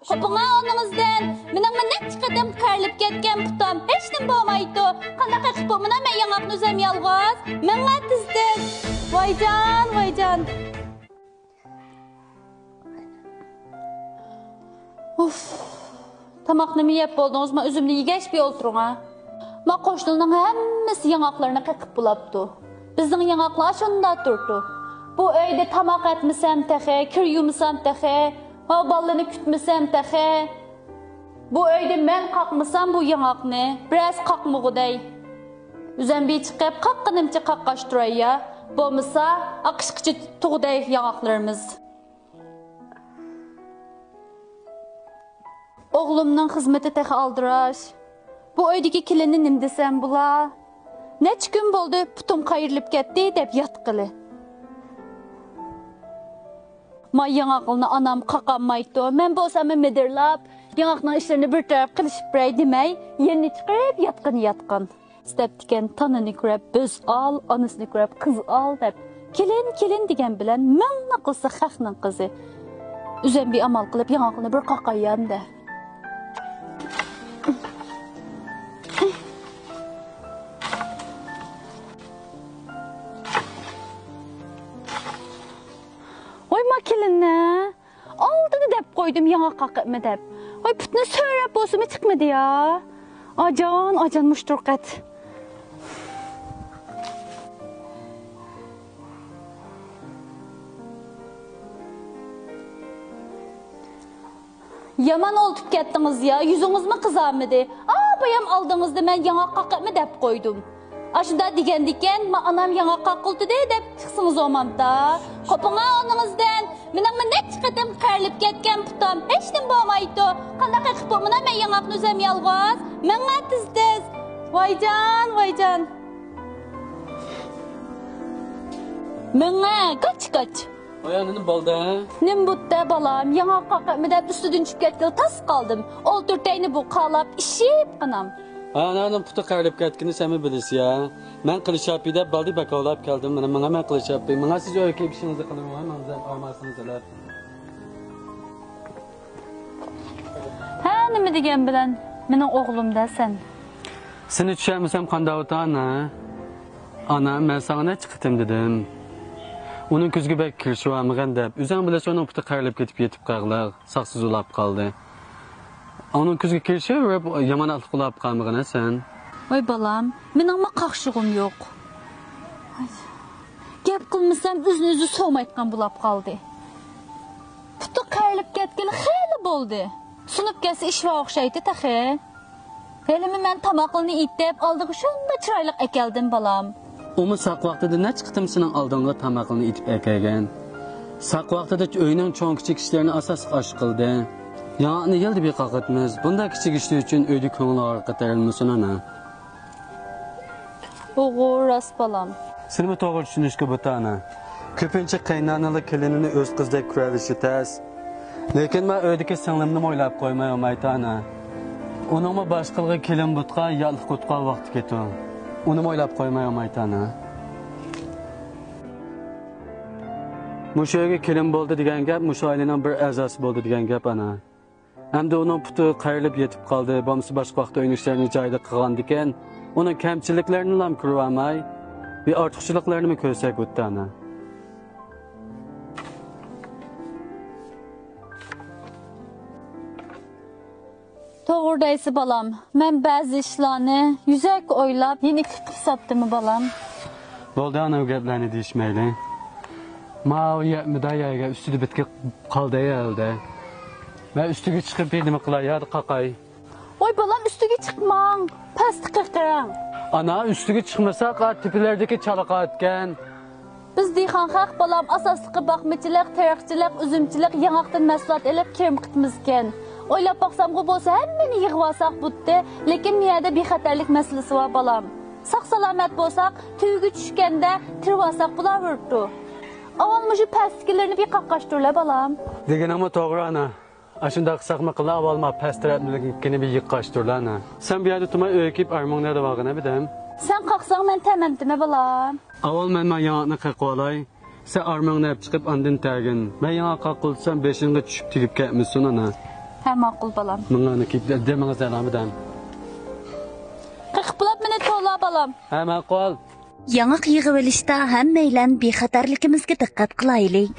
Qopuna onunuzdan, mening necha qadam qarilib ketgan putam hech nim bo'lmaydi. Qanaqa qilib bo'mina men yangaqni o'zim yolg'iz. Menga tizdim. Voyjon. Uf. Tamoqni yeb bo'ldingizmi? O'zimni yegash bir o'tiring ha. Ma qo'shnilarning hammasi yangaqlarini qiqib bulabdi. Bizning yangaqlar shunda turdi. Bu uyda tamoq etmisam taxe, kir yumisam taxe, ballarni kutmisam taxe. Bu uyda men qaqmasam bu yangaqni, biraz qaqmug'iday. O'zimbi chiqib qaqqanimcha qaqqashtiray ya. Bo'lmasa aqishqichi tug'day yangaqlarimiz. Oğlumның xizmeti təxi aldıraş. Bu öydəki kilini nim desəm bula. Neç gün boldu putum qayırılıb getdi deb yatqılı. Ma yanaqılını anam qaqanmaydı. Mən bolsamı medirlab, yanaqның işlərini bir tərəf qilishib biray demay, yerini çıxırıb yatqın. İstəbdiken tanını görəb böz al, anısını görəb qız al deb. Kilin degen bilən mən naqılsa xəxnin qızı. Üzən bir amal qılıb yanaqını bir qaqayyan da. Oy makilinne, aldığını dep koydum yana qaqıqmı dep. Oy putunu söylep olsun çıkmadı ya. Acan muşturqat. Yaman oldup gettiniz ya, yüzünüz mü kızarmadı? Bayam aldığınızda ben yana qaqıqmı dep koydum. Aşında diken, ma anam yana qaqıldı dep çıksınız olmamda. Qopuna onunuzdan, mening neç qadam qarilib ketgan putam hech nim bo'lmaydi. Qanaqa qilib bo'mina men yangaqni o'zim yolg'iz. Menga tizdiz. Voyjon. Menga qach. Oyanını bolda. Nim butta balam, yana qaqıqmı dep üstüdün çıkıp ketdi, tas qaldım. Olturtayni bu qalab işib qanam. Ananın putu qarilib ketgini sen mi bilirsin ya? Ben qilishap deb baldi bakovlab keldim. Menga men qilishap. Menga siz o'yga ishingizni qiling, menga olmasingizlar. Ha, nima degan bilan mening o'g'limda sen. Seni tushunmasam qanday o'tana? Ana, men sana chiqdim dedim. Onun ko'ziga bek kirishib olmagan deb, o'zing bilasan uning puti qarilib ketib yetib qoldilar, saqsiz ulab qoldi. Onun ko'ziga kirishib, yamanatlik qilib qolmagan sen. Voy balam, meningmi qaqshig'im yo'q. Gap qilmasam o'zini so'maytgan bo'lib qoldi. Puti qarilib ketgani xeyli bo'ldi. Sunib kelsa ishga o'xshaydi taxe. Helimi men tamoqni itib oldiga shunda chiroyli ekeldim balam. Umi saq vaqtida nech qitim sening oldinga tamoqni itib ekelgan. Saq vaqtida uyning cho'ng kichik ishlarini asos osh qildi. Yani yılda bir qaqıtmız. Bunda kichik ishlar uchun uyda ko'ngli qatarilmasin ana. O'g'il rast balam. Seni to'g'ri tushunishga botana. Ko'pincha qaynonalik kelinini o'z qizdek ko'rishi tez. Lekin men uydagi singlimni o'ylab qo'ymay olmaytana. Uningmi boshqalarga kelin butqa yolq qutqa vaqt ketdi. Uni o'ylab qo'ymay olmaytana. Mushoyga kelin bo'ldi degan gap musho ailening bir a'zosi bo'ldi degan gap ana. Hamda uning puti qayrilib yetib qoldi. Bo'lmasa boshqa vaqtda o'ynashlarni joyida qilgan ekan, uning kamchiliklarini ham ko'rib olmay, bir ortiqchiliklarni ko'rsak o'tdi ana. To'g'ridaysi balam. Men ba'zi ishlarni yuzak o'ylab, yeni qilib sapdimi balam? Bo'ldi ana u gaplarni deyishmayli. Ma'uya müdayaga üstüde bitki kaldı elde. Ben üstüge çıkıp birimi kılay ya kakay. Oy balam üstüge çıkmang. Pastı kırkıran. Ana üstüge çıkmasak tipilerdeki çalıqa etken. Biz deyxan xalq balam asaslıqı bakmacılık, terakçılık, üzümçülük, yanaqdan məslat elib kirim qıtmızken. Oylap baxsam bu bolsa hemmini yığvasak butdi. Lekin miyada bir xatarlik meselesi var balam. Saq salamet bolsak, tüyügü düşkende tirvasak bular vurdu. Avalmışı pəstkilərini bir qaqqaşdırla balam. Degen ama doğru ana. Aşında qısaqma qıla avalma pəstərətmilikini bir yıqqaşdırla ana. Sen bir yerde tuma öyküp armağın nerede vağına biləm? Sen qalqsan mən təməm demə balam. Aval mən yanağını qaqı olay. Sen armağını hep çıkıp andın tərgin. Ben yana qaqılsam beşinğe düşüp tirip gəlmişsin ana. Ha ma'qul balam. Mingani kiyip demanga selamıdan. Qirq bulab meni to'la balam. Ha ma'qul. Яңа йыгып элишта һәммәйлән бехатарlikimizga diqqat qilaylik.